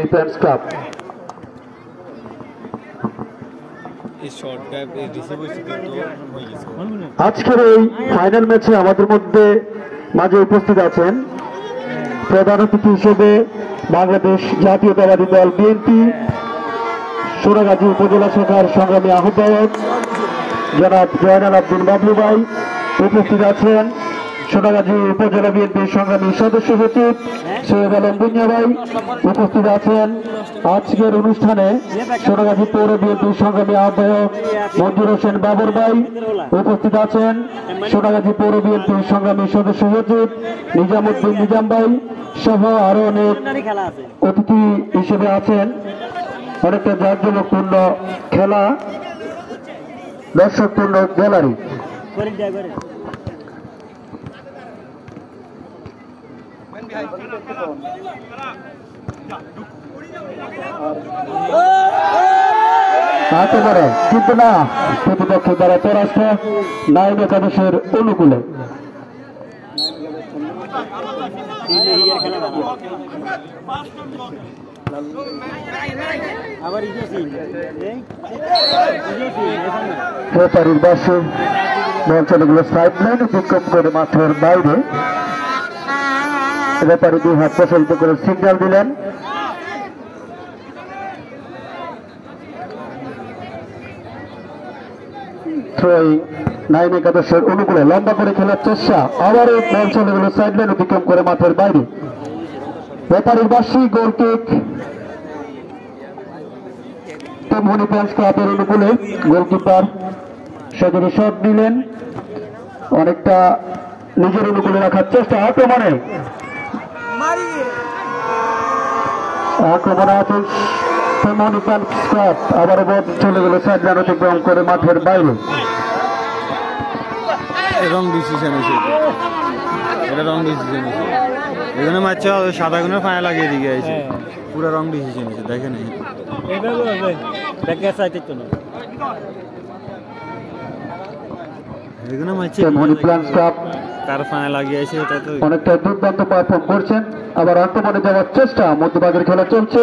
Defence club আজকের এই final ম্যাচে আমাদের মধ্যে মাঝে উপস্থিত আছেন প্রধান অতিথি হিসেবে বাংলাদেশ জাতীয়তাবাদী দল বিএনপি সোনাগাজী উপজেলা শাখার সংগ্রামী আহ্বায়ক জনাব জয়নাল আব্দুল বাবলু ভাই, উপস্থিত আছেন সোনাগাজী উপজেলা বিএনপির সংগ্রামী সদস্য সচিব সৈয়দ আলম বুনিয়া ভাই, উপস্থিত আছেন আজকের অনুষ্ঠানে সোনাগাজী পৌর বিএনপির সংগ্রামী আহ্বায়ক মঞ্জুর হোসেন বাবর ভাই, উপস্থিত আছেন সোনাগাজী পৌর বিএনপির সংগ্রামী সদস্য সচিব নিজামুদ্দিন নিজাম ভাই সহ আরো অনেক অতিথি হিসেবে আছেন। অনেকটা জাঁকজমকপূর্ণ খেলা, দর্শকপূর্ণ গ্যালারি। কিন্তু না, প্রতিপক্ষের দ্বারা পরাস্ত নাইম একাদশের অনুকূলে। রেফারির পাশে বলগুলো সাইড লাইন অতিক্রম করে মাঠের বাইরে। রেফারি দুই হাত প্রসারিত করে সিগন্যাল দিলেন। থ্রোয়িং নাইম একাদশের অনুকূলে লম্বা করে খেলার চেষ্টা, আবারও বল চলে গেল সাইড লাইন অতিক্রম করে মাঠের বাইরে। রেফারির বাসী গোল কিক ডিফেন্স ক্লাবের অনুকূলে। গোলকিপার সজনী শট নিলেন, অনেকটা নিজের অনুকূলে রাখার চেষ্টা। আক্রমণে আছে আবারও বল চলে গেল সাইড লাইন অতিক্রম করে মাঠের বাইরে। রং ডিসিশন এটা রং ডিসিশন এখানে মারছে সাদা গুণের ফায়া লাগিয়ে দিকে আছে, পুরো রং ডিসিশন আছে। দেখেন অনেকটা দুর্দান্ত পারফর্ম করছেন। আবার আক্রমণে যাওয়ার চেষ্টা, মধ্যভাগের খেলা চলছে,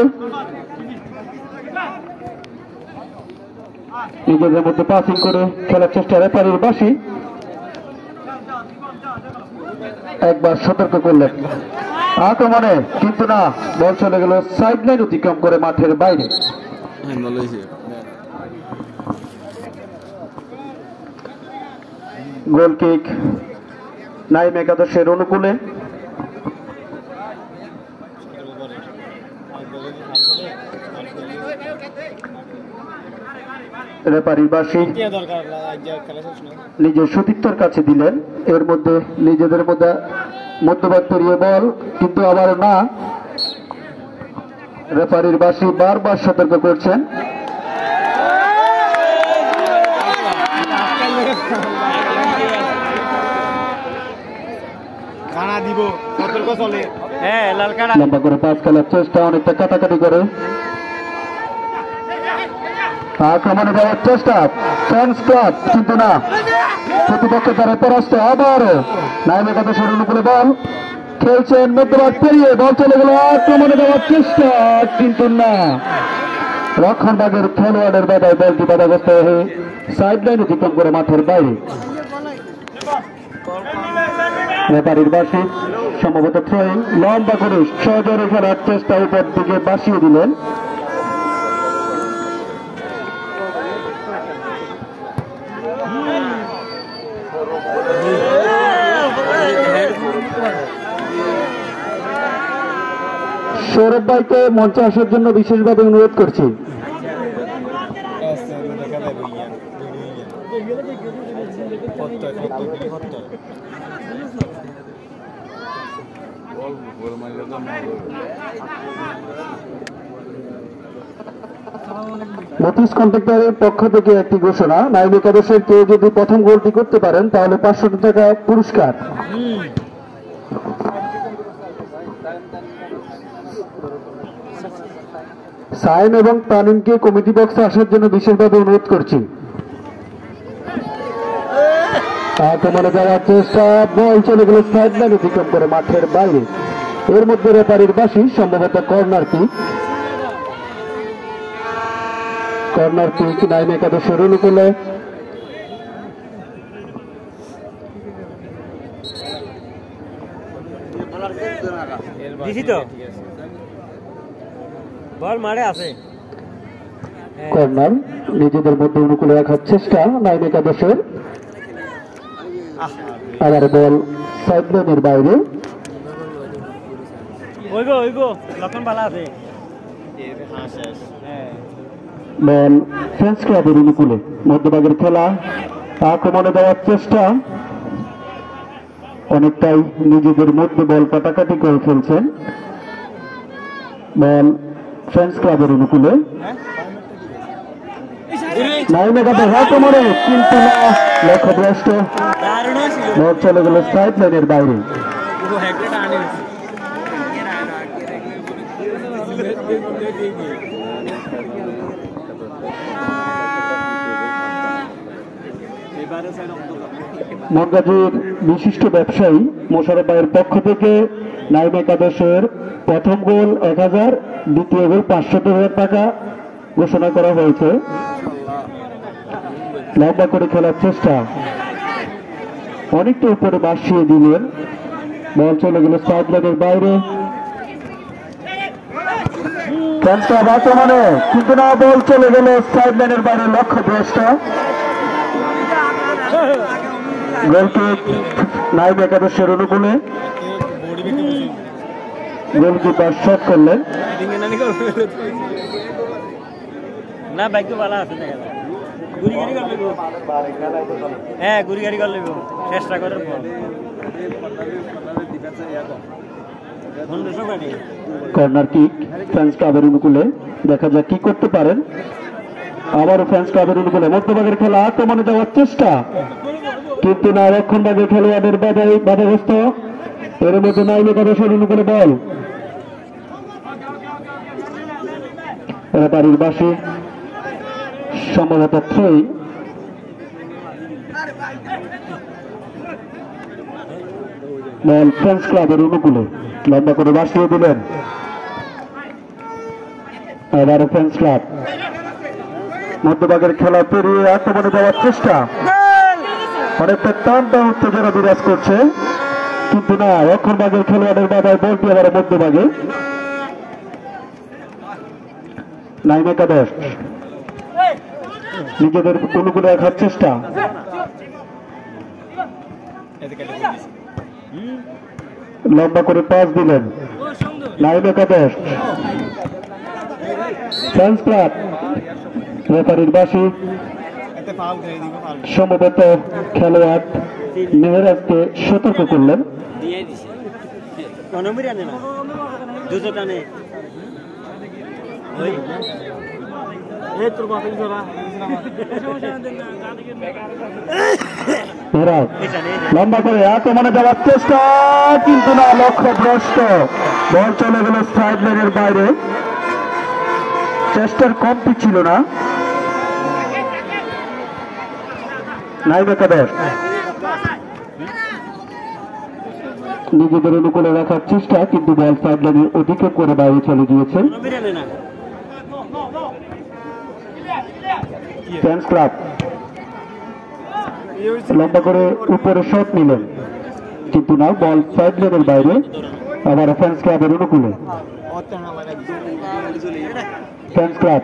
নিজেদের মধ্যে পাসিং করে খেলার চেষ্টা। রেফারির বাসী একবার সতর্ক করলেন আক্রমণে, কিন্তু না, বল চলে গেল সাইড লাইন অতিক্রম করে মাঠের বাইরে। গোল কিক নাইম একাদশের অনুকূলে। রেফারির বাসী নিজের সতীর্থের কাছে দিলেন, এর মধ্যে নিজেদের মধ্যে মধ্যভাগ পেরিয়ে বল, কিন্তু আবার না। রেফারির বাসী বারবার সতর্ক করছেন। লম্বা করে পাস খেলার চেষ্টা, অনেকটা কাটাকাটি করে আক্রমণে যাওয়ার চেষ্টা ফ্যান্স ক্লাব, কিন্তু না, প্রতিপক্ষের দ্বারা পরাস্ত। আবার নাইম একাদশের অনুকূলে বল খেলছেন, মধ্যভাগ পেরিয়ে বল চলে গেল আক্রমণে যাওয়ার চেষ্টা, কিন্তু না, রক্ষণ ভাগের খেলোয়াড়ের বাধায় বলটি বাধাগ্রস্ত হয়ে সাইড লাইন অতিক্রম করে মাঠের বাইরে। রেফারির বাসী সম্ভবত থ্রোয়িং, লম্বা করে সজোরে খেলার চেষ্টা, উপর দিকে বাসিয়ে দিলেন। সৌরভ ভাইকে মঞ্চে আসার জন্য বিশেষভাবে অনুরোধ করছি। মতিস কন্ট্রাক্টরের পক্ষ থেকে একটি ঘোষণা, নাইম একাদশের কেউ যদি প্রথম গোলটি করতে পারেন তাহলে 500 টাকা পুরস্কার। সাইম এবং তানিমকে কমিটি বক্সে আসার জন্য বিশেষভাবে অনুরোধ করছি। আক্রমণে যাওয়ার চেষ্টা, বল চলে গেল সাইড লাইন অতিক্রম করে মাঠের বাইরে। এর মধ্যে রেফারির বাসী সম্ভবত কর্নার কি কর্নার কিক নাইম একাদশের অনুকূলে। কর্নার নিজেদের মধ্যে অনুকূলে রাখার চেষ্টা নাইম একাদশের। আবার বল সাইড লাইনের বাইরে। বল ফ্রেন্স ক্লাবের অনুকূলে। মধ্যভাগের খেলা, আক্রমণে দেওয়ার চেষ্টা, অনেকটাই নিজেদের মধ্যে বল কাটাকাটি করে ফেলছেন। বল ফ্রেন্স ক্লাবের অনুকূলে। নাইম একাদশ আক্রমণে, কিন্তু না, লক্ষ্যভ্রষ্ট। বল চলে গেল সাইড লাইনের বাইরে। মনগাজীর বিশিষ্ট ব্যবসায়ী মোশাররফ ভাইয়ের পক্ষ থেকে নাইম একাদশের প্রথম গোল 1000, দ্বিতীয় গোল 500 টাকা ঘোষণা করা হয়েছে। লম্বা করে খেলার চেষ্টা, অনেকটা উপরে বাসিয়ে দিলেন। বল চলে গেল সাইড লাইনের বাইরে। আক্রমণে, কিন্তু না, বল চলে গেল সাইড লাইনের বাইরে, লক্ষ্যভ্রষ্ট। গোলকিক নাইম একাদশের অনুকূলে। গোলকিপার শট করলেন। কর্নার কিক ফ্রেন্স ক্লাবের অনুকূলে। দেখা যাক কি করতে পারেন। আবারও ফ্রেন্স ক্লাবের অনুকূলে মধ্যভাগের খেলা, আক্রমণে যাওয়ার চেষ্টা, কিন্তু না, রক্ষণ ভাগের খেলোয়াড়ের বাধাগ্রস্ত। এর মধ্যে নাইম একাদশের অনুকূলে বল। বাড়ির বাসী সম্ভবত থ্রোই। বল ফ্রেন্স ক্লাবের অনুকূলে, লম্বা করে বাসিয়ে দিলেন। এবারে ফ্রেন্স ক্লাব মধ্যভাগের খেলা পেরিয়ে আক্রমণে যাওয়ার চেষ্টা, অনেকটা টানটা উত্তেজনা বিরাজ করছে, কিন্তু না, রক্ষণ ভাগের খেলোয়াড়ের বাধায় বলটি আবার মধ্যভাগে। নাইম একাদশ নিজেদের অনুকূলে রাখার চেষ্টা, লম্বা করে পাস দিলেন নাইম একাদশ। ফ্রেন্স ক্লাব রেফারির বাসী সম্ভবত খেলোয়াড় মেহরাজকে সতর্ক করলেন। লম্বা করে আক্রমণে যাওয়ার চেষ্টা, কিন্তু না, লক্ষ্যভ্রষ্ট। বল চলে গেল সাইড লাইনের বাইরে। চেষ্টার কমতি ছিল না নাইম একাদশ। নিজেদের অনুকূলে রাখার চেষ্টা, কিন্তু বল সাইড লাইনের অধিকে করে বাইরে চলে গিয়েছে। ফ্রেন্স ক্লাব লম্বা করে উপরে শট নিলেন, কিন্তু না, বল সাইড লাইনের বাইরে। আবার ফ্রেন্স ক্লাবের অনুকূলে। ফ্রেন্স ক্লাব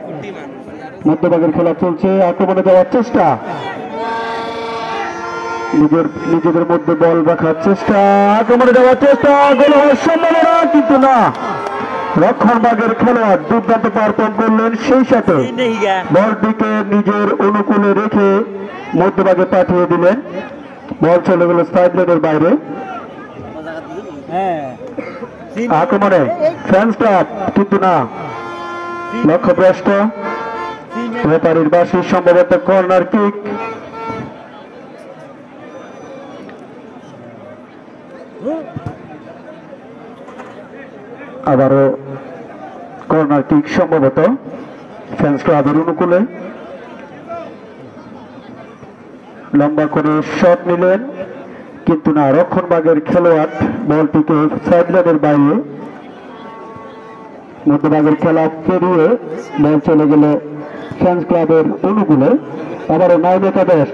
মধ্যভাগের খেলা চলছে, আক্রমণে যাওয়ার চেষ্টা, নিজেদের মধ্যে বল রাখার চেষ্টা, আক্রমণে যাওয়ার চেষ্টা, গোল হওয়ার সম্ভাবনা, কিন্তু না, রক্ষণ ভাগের খেলোয়াড় দুর্দান্ত পারফর্ম করলেন। সেই সাথে বলটিকে নিজের অনুকূলে রেখে মধ্যভাগে পাঠিয়ে দিলেন। বল চলে গেল সাইড লাইনের বাইরে। আক্রমণে ফ্রেন্স ক্লাব, কিন্তু না, লক্ষ্যভ্রষ্ট। রেফারির বাসী সম্ভবত কর্নার কিক। আবারও কর্নার কিক সম্ভবত ফ্রেন্স ক্লাবের অনুকূলে। লম্বা করে শট নিলেন, কিন্তু না, রক্ষণ ভাগের খেলোয়াড় বলটিকে সাইড লাইনের বাইরে। মধ্যভাগের খেলা পেরিয়ে বল চলে গেল ফ্যান্স ক্লাবের অনুকূলে। আবারও নাইম একাদশ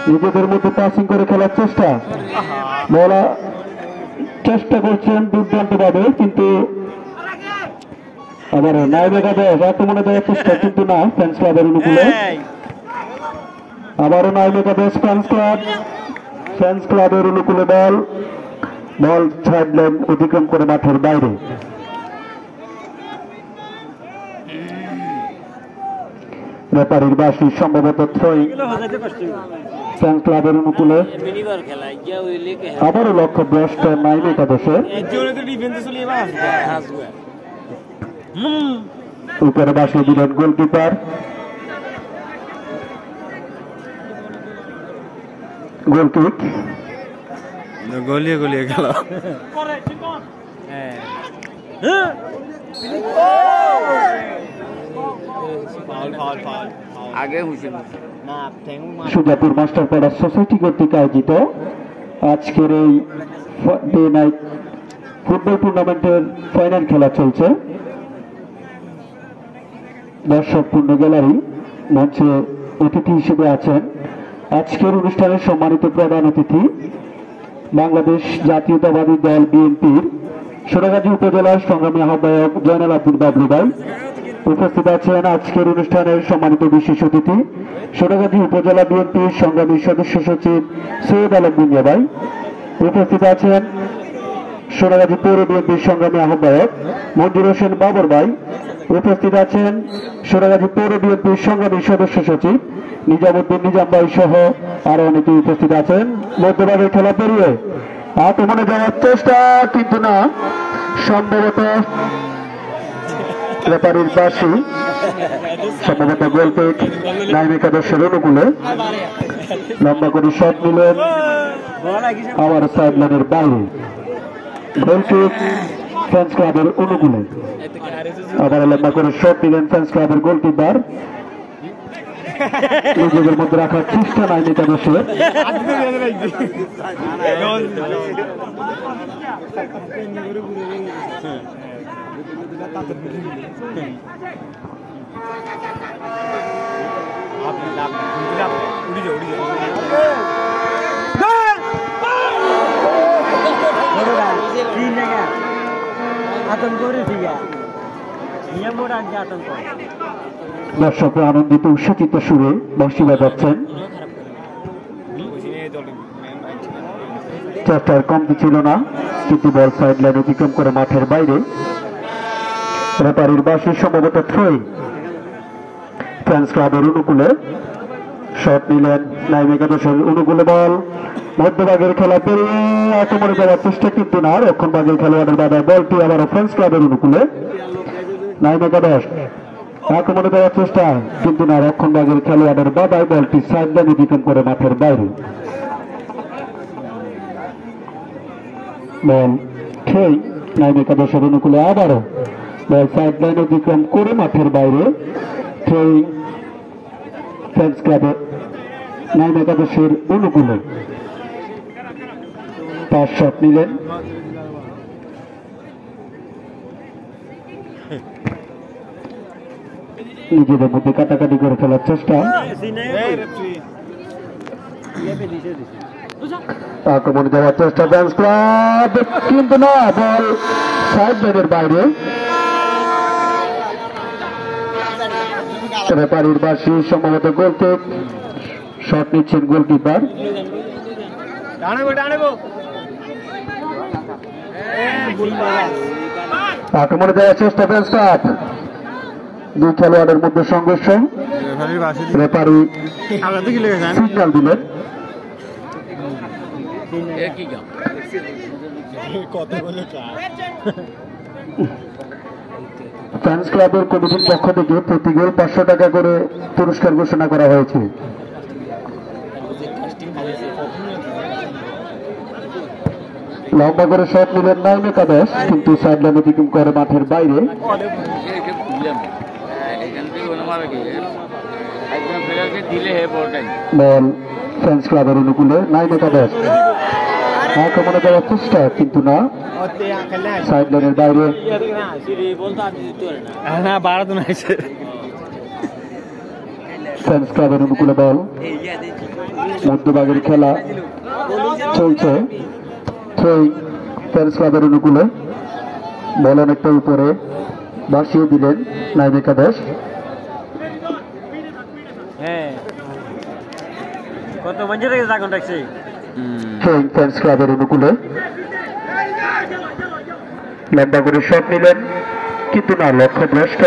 নিজেদের মধ্যে পাসিং করে খেলার চেষ্টা, বলা চেষ্টা করছেন দুর্দান্তভাবে, কিন্তু আবারও নাইম একাদশ আক্রমণে দেওয়ার চেষ্টা, কিন্তু না ফ্যান্স ক্লাবের অনুকূলে। আবারও নাইম একাদশ ফ্যান্স ক্লাবের অনুকূলে বল সাইড লাইন অতিক্রম করে মাঠের বাইরে। রেফারির বাঁশি সম্ভবত থ্রোয়িং ফ্যান্স ক্লাবের অনুকূলে। আবারও লক্ষ্যভ্রষ্ট নাইম একাদশের। উপরে বাঁশি দিলেন গোলকিপার। গোল কিক, গলিয়ে গলিয়ে খেলা। সুজাপুর মাস্টারপাড়া সোসাইটি কর্তৃক আয়োজিত আজকের এই ডে নাইট ফুটবল টুর্নামেন্টের ফাইনাল খেলা চলছে। দর্শক পূর্ণ গ্যালারি মঞ্চে অতিথি হিসেবে আছেন আজকের অনুষ্ঠানের সম্মানিত প্রধান অতিথি বাংলাদেশ জাতীয়তাবাদী দল বিএনপির সোনাগাজী উপজেলার সংগ্রামী আহ্বায়ক জয়নাল আব্দুল বাবলু ভাই। উপস্থিত আছেন আজকের অনুষ্ঠানের সম্মানিত বিশেষ অতিথি সোনাগাজী উপজেলা বিএনপির সংগ্রামী সদস্য সচিব সৈয়দ আলম বুনিয়া ভাই। উপস্থিত আছেন সোনাগাজী পৌর বিএনপির সংগ্রামী আহ্বায়ক মঞ্জুর হোসেন বাবর ভাই। উপস্থিত আছেন সোনাগাজী পৌর বিএনপির সংগ্রামী সদস্য সচিব নিজামুদ্দিন নিজাম ভাই সহ আরো অনেকে উপস্থিত আছেন। মধ্যভাগে খেলা পেরিয়ে আক্রমণে যাওয়ার চেষ্টা, কিন্তু না, সম্ভবত রেফারির বাঁশি সম্ভবত গোল কিক নাইম একাদশের অনুকূলে। লম্বা করে শট নিলেন, আবার সাইড লাইনের বাইরে। গোল কিক ফ্যান্স ক্লাবের অনুকূলে। আবার লম্বা করে শট নিলেন ফ্যান্স ক্লাবের গোলকিপার। নিজেদের মধ্যে রাখার চেষ্টা নাইম একাদশের। দর্শকরা আনন্দিত উৎসাহিত সুরে বাঁশি বাজাচ্ছেন। চেষ্টার কমতি ছিল না, কিন্তু বল সাইড লাইন অতিক্রম করে মাঠের বাইরে। রেফারির বাঁশি সম্ভবত থ্রোয়িং ফ্যান্স ক্লাবের অনুকূলে। শট নিলেন নাইম একাদশের অনুকূলে। বল মধ্যভাগের খেলা পেরিয়ে আক্রমণে যাওয়ার চেষ্টা, কিন্তু না, রক্ষণ ভাগের খেলোয়াড়ের বাধায় বলটি আবার ফ্যান্স ক্লাবের অনুকূলে। নাইম একাদশ আক্রমণে যাওয়ার চেষ্টা, কিন্তু না, রক্ষণ ভাগের খেলোয়াড়ের বাধায় বলটি সাইড লাইন অতিক্রম করে মাঠের বাইরে। বল থ্রোয়িং নাইম একাদশের অনুকূলে। আবারও বল সাইড লাইন অতিক্রম করে মাঠের বাইরে। থ্রোয়িং ফ্যান্স ক্লাবের নাইম একাদশের অনুকূলে। পাঁচ শট নিলেন। নিজেদের মধ্যে কাটাকাটি করে ফেলার চেষ্টা, আক্রমণে যাওয়ার চেষ্টা ফ্যান্স ক্লাব, কিন্তু না, বল সাইড লাইনের বাইরে। রেফারির বাঁশি সম্ভবত গোল কিক। শট নিচ্ছেন গোলকিপার। আক্রমণে যাওয়ার চেষ্টা ফ্যান্স ক্লাব, দুই খেলোয়াড়ের মধ্যে সংঘর্ষ। রেফারি সিগন্যাল দিলেন। ফ্যান্স ক্লাবের কমিটির পক্ষ থেকে প্রতি গোল 500 টাকা করে পুরস্কার ঘোষণা করা হয়েছে। লম্বা করে শট নিলেন নাইম একাদশ, কিন্তু সাইড লাইন অতিক্রম করে মাঠের বাইরে। বল ফ্যান্স ক্লাবের অনুকূলে। নাইম একাদশ আক্রমণে যাওয়ার চেষ্টা, কিন্তু না, সাইড লাইনের বাইরে। ফ্রেন্ডস ক্লাবের অনুকূলে বল, মধ্যভাগের খেলা চলছে। থ্রোয়িং ফ্রেন্ডস ক্লাবের অনুকূলে, বল অনেকটা উপরে ভাসিয়ে দিলেন নাইম একাদশ। থ্রোয়িং ফ্রেন্ডস ক্লাবের অনুকূলে, লম্বা করে শট নিলেন কিন্তু না, লক্ষ্যভ্রষ্ট।